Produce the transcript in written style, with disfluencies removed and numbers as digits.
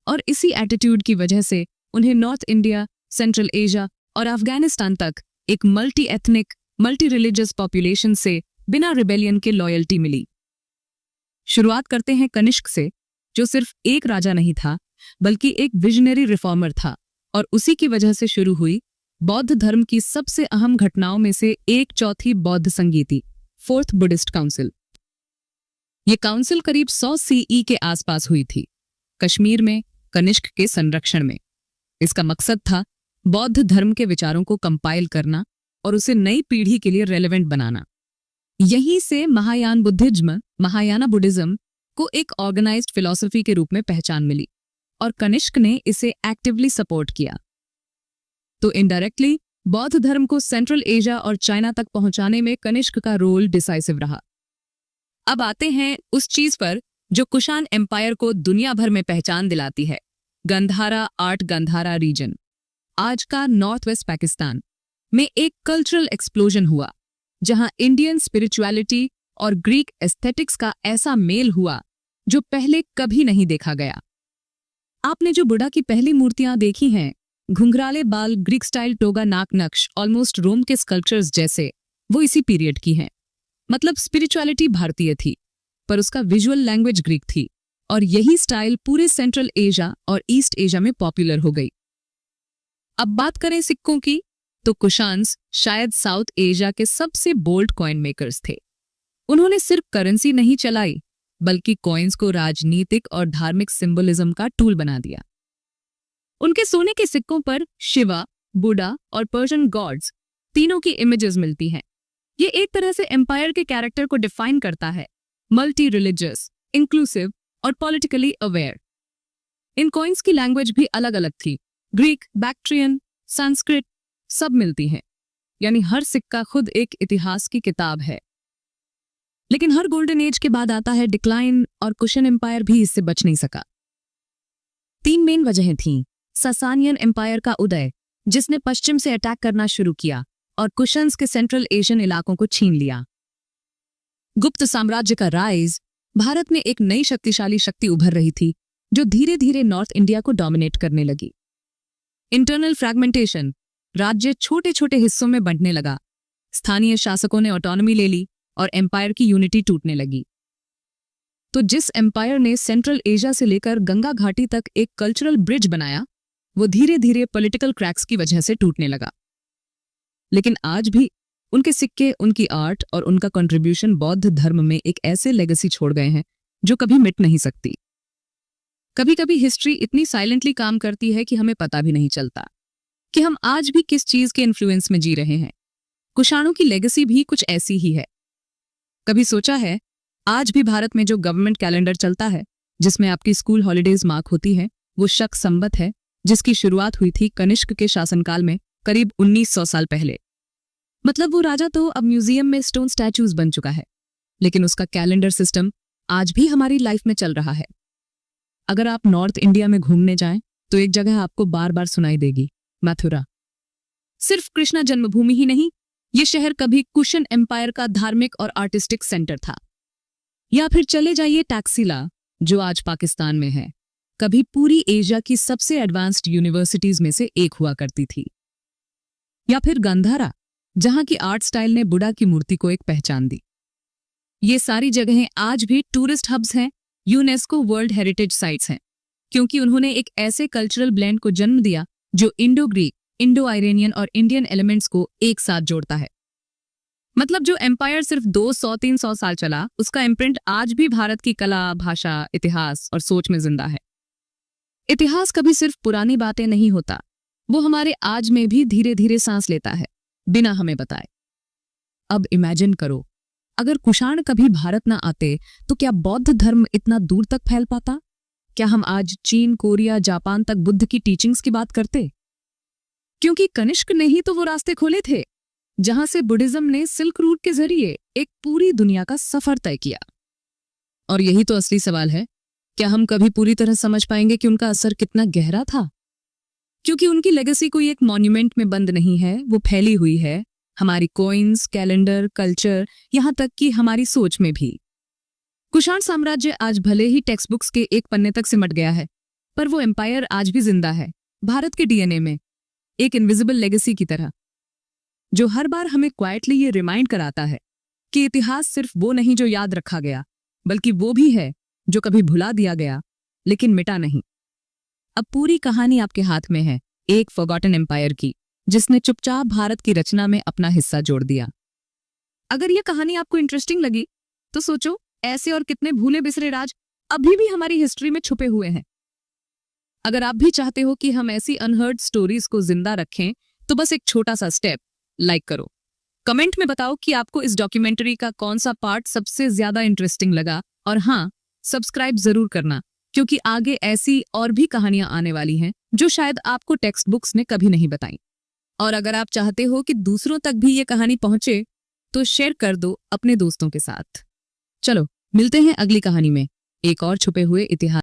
और इसी एटीट्यूड की वजह से उन्हें नॉर्थ इंडिया, सेंट्रल एशिया और अफगानिस्तान तक एक multi ethnic, multi religious population से बिना रिबेलियन के लॉयल्टी मिली। शुरुआत करते हैं कनिष्क से, जो सिर्फ एक राजा नहीं था बल्कि एक विजनरी रिफॉर्मर था, और उसी की वजह से शुरू हुई बौद्ध धर्म की सबसे अहम घटनाओं में से एक चौथी बौद्ध संगीति, फोर्थ बुद्धिस्ट काउंसिल। ये काउंसिल करीब 100 सीई के आसपास हुई थी, कश्मीर में कनिष्क के संरक्षण में। इसका मकसद था बौद्ध धर्म के विचारों को कंपाइल करना और उसे नई पीढ़ी के लिए रेलेवेंट बनाना। यहीं से महायाना बुद्धिज्म को एक ऑर्गेनाइज्ड फिलॉसफी के रूप में पहचान मिली और कनिष्क ने इसे एक्टिवली सपोर्ट किया। तो इनडायरेक्टली बौद्ध धर्म को सेंट्रल एशिया और चाइना तक पहुंचाने में कनिष्क का रोल डिसाइसिव रहा। अब आते हैं उस चीज पर जो कुषाण एम्पायर को दुनिया भर में पहचान दिलाती है, गंधारा रीजन। आज का नॉर्थ वेस्ट पाकिस्तान में एक कल्चरल एक्सप्लोजन हुआ, जहां इंडियन स्पिरिचुअलिटी और ग्रीक एस्थेटिक्स का ऐसा मेल हुआ जो पहले कभी नहीं देखा गया। आपने जो बुद्धा की पहली मूर्तियां देखी हैं, घुंघराले बाल, ग्रीक स्टाइल टोगा, नाक नक्श, ऑलमोस्ट रोम के स्कल्पचर्स जैसे, वो इसी पीरियड की हैं। मतलब स्पिरिचुअलिटी भारतीय थी, पर उसका विजुअल लैंग्वेज ग्रीक थी, और यही स्टाइल पूरे सेंट्रल एशिया और ईस्ट एशिया में पॉपुलर हो गई। अब बात करें सिक्कों की, तो कुषाण्स शायद साउथ एशिया के सबसे बोल्ड कॉइन मेकर्स थे। उन्होंने सिर्फ करेंसी नहीं चलाई, बल्कि कॉइन्स को राजनीतिक और धार्मिक सिंबलिज्म का टूल बना दिया। उनके सोने के सिक्कों पर शिवा, बुद्धा और पर्शियन गॉड्स तीनों की इमेजेस मिलती हैं। ये एक तरह से एम्पायर के कैरेक्टर को डिफाइन करता है, मल्टी रिलीजियस, इंक्लूसिव और पॉलिटिकली अवेयर। इन कॉइन्स की लैंग्वेज भी अलग अलग थी, ग्रीक, बैक्ट्रियन, संस्कृत सब मिलती हैं, यानी हर सिक्का खुद एक इतिहास की किताब है। लेकिन हर गोल्डन एज के बाद आता है डिक्लाइन, और कुषाण एम्पायर भी इससे बच नहीं सका। 3 मेन वजहें थीं। सासानियन एम्पायर का उदय, जिसने पश्चिम से अटैक करना शुरू किया और कुषाण्स के सेंट्रल एशियन इलाकों को छीन लिया। गुप्त साम्राज्य का राइज, भारत में एक नई शक्तिशाली शक्ति उभर रही थी जो धीरे धीरे नॉर्थ इंडिया को डोमिनेट करने लगी। इंटरनल फ्रैगमेंटेशन, राज्य छोटे छोटे हिस्सों में बंटने लगा, स्थानीय शासकों ने ऑटोनॉमी ले ली और एम्पायर की यूनिटी टूटने लगी। तो जिस एम्पायर ने सेंट्रल एशिया से लेकर गंगा घाटी तक एक कल्चरल ब्रिज बनाया, वो धीरे धीरे पॉलिटिकल क्रैक्स की वजह से टूटने लगा। लेकिन आज भी उनके सिक्के, उनकी आर्ट और उनका कंट्रीब्यूशन बौद्ध धर्म में एक ऐसे लेगेसी छोड़ गए हैं जो कभी मिट नहीं सकती। कभी कभी हिस्ट्री इतनी साइलेंटली काम करती है कि हमें पता भी नहीं चलता कि हम आज भी किस चीज के इन्फ्लुएंस में जी रहे हैं। कुषाणों की लेगेसी भी कुछ ऐसी ही है। कभी सोचा है, आज भी भारत में जो गवर्नमेंट कैलेंडर चलता है, जिसमें आपकी स्कूल हॉलीडेज मार्क होती है, वो शक संवत है, जिसकी शुरुआत हुई थी कनिष्क के शासनकाल में करीब 1900 साल पहले। मतलब वो राजा तो अब म्यूजियम में स्टोन स्टैचूज बन चुका है, लेकिन उसका कैलेंडर सिस्टम आज भी हमारी लाइफ में चल रहा है। अगर आप नॉर्थ इंडिया में घूमने जाएं, तो एक जगह आपको बार बार सुनाई देगी, मथुरा। सिर्फ कृष्णा जन्मभूमि ही नहीं, ये शहर कभी कुषाण एम्पायर का धार्मिक और आर्टिस्टिक सेंटर था। या फिर चले जाइए टैक्सिला, जो आज पाकिस्तान में है, कभी पूरी एशिया की सबसे एडवांस्ड यूनिवर्सिटीज में से एक हुआ करती थी। या फिर गंधारा, जहां की आर्ट स्टाइल ने बुद्धा की मूर्ति को एक पहचान दी। ये सारी जगहें आज भी टूरिस्ट हब्स हैं, यूनेस्को वर्ल्ड हेरिटेज साइट्स हैं, क्योंकि उन्होंने एक ऐसे कल्चरल ब्लेंड को जन्म दिया जो इंडो ग्रीक, इंडो आयरेनियन और इंडियन एलिमेंट्स को एक साथ जोड़ता है। मतलब जो एम्पायर सिर्फ 200-300 साल चला, उसका इम्प्रिंट आज भी भारत की कला, भाषा, इतिहास और सोच में जिंदा है। इतिहास कभी सिर्फ पुरानी बातें नहीं होता, वो हमारे आज में भी धीरे धीरे सांस लेता है, बिना हमें बताए। अब इमेजिन करो, अगर कुषाण कभी भारत ना आते तो क्या बौद्ध धर्म इतना दूर तक फैल पाता? क्या हम आज चीन, कोरिया, जापान तक बुद्ध की टीचिंग्स की बात करते? क्योंकि कनिष्क ने ही तो वो रास्ते खोले थे जहां से बुद्धिज्म ने सिल्क रूट के जरिए एक पूरी दुनिया का सफर तय किया। और यही तो असली सवाल है, क्या हम कभी पूरी तरह समझ पाएंगे कि उनका असर कितना गहरा था? क्योंकि उनकी लेगेसी कोई एक मॉन्यूमेंट में बंद नहीं है, वो फैली हुई है हमारी कॉइन्स, कैलेंडर, कल्चर, यहां तक कि हमारी सोच में भी। कुषाण साम्राज्य आज भले ही टेक्स्ट बुक्स के एक पन्ने तक सिमट गया है, पर वो एम्पायर आज भी जिंदा है, भारत के डीएनए में, एक इनविजिबल लेगेसी की तरह, जो हर बार हमें क्वाइटली ये रिमाइंड कराता है कि इतिहास सिर्फ वो नहीं जो याद रखा गया, बल्कि वो भी है जो कभी भुला दिया गया लेकिन मिटा नहीं। अब पूरी कहानी आपके हाथ में है, एक फॉरगॉटन एम्पायर की, जिसने चुपचाप भारत की रचना में अपना हिस्सा जोड़ दिया। अगर ये कहानी आपको इंटरेस्टिंग लगी तो सोचो, ऐसे और कितने भूले बिसरे राज अभी भी हमारी हिस्ट्री में छुपे हुए हैं। अगर आप भी चाहते हो कि हम ऐसी अनहर्ड स्टोरीज को जिंदा रखें तो बस एक छोटा सा स्टेप, लाइक करो। कमेंट में बताओ कि आपको इस डॉक्यूमेंट्री का कौन सा पार्ट सबसे ज्यादा इंटरेस्टिंग लगा, और हाँ, सब्सक्राइब जरूर करना, क्योंकि आगे ऐसी और भी कहानियां आने वाली हैं जो शायद आपको टेक्स्ट बुक्स ने कभी नहीं बताई। और अगर आप चाहते हो कि दूसरों तक भी ये कहानी पहुंचे तो शेयर कर दो अपने दोस्तों के साथ। चलो मिलते हैं अगली कहानी में, एक और छुपे हुए इतिहास।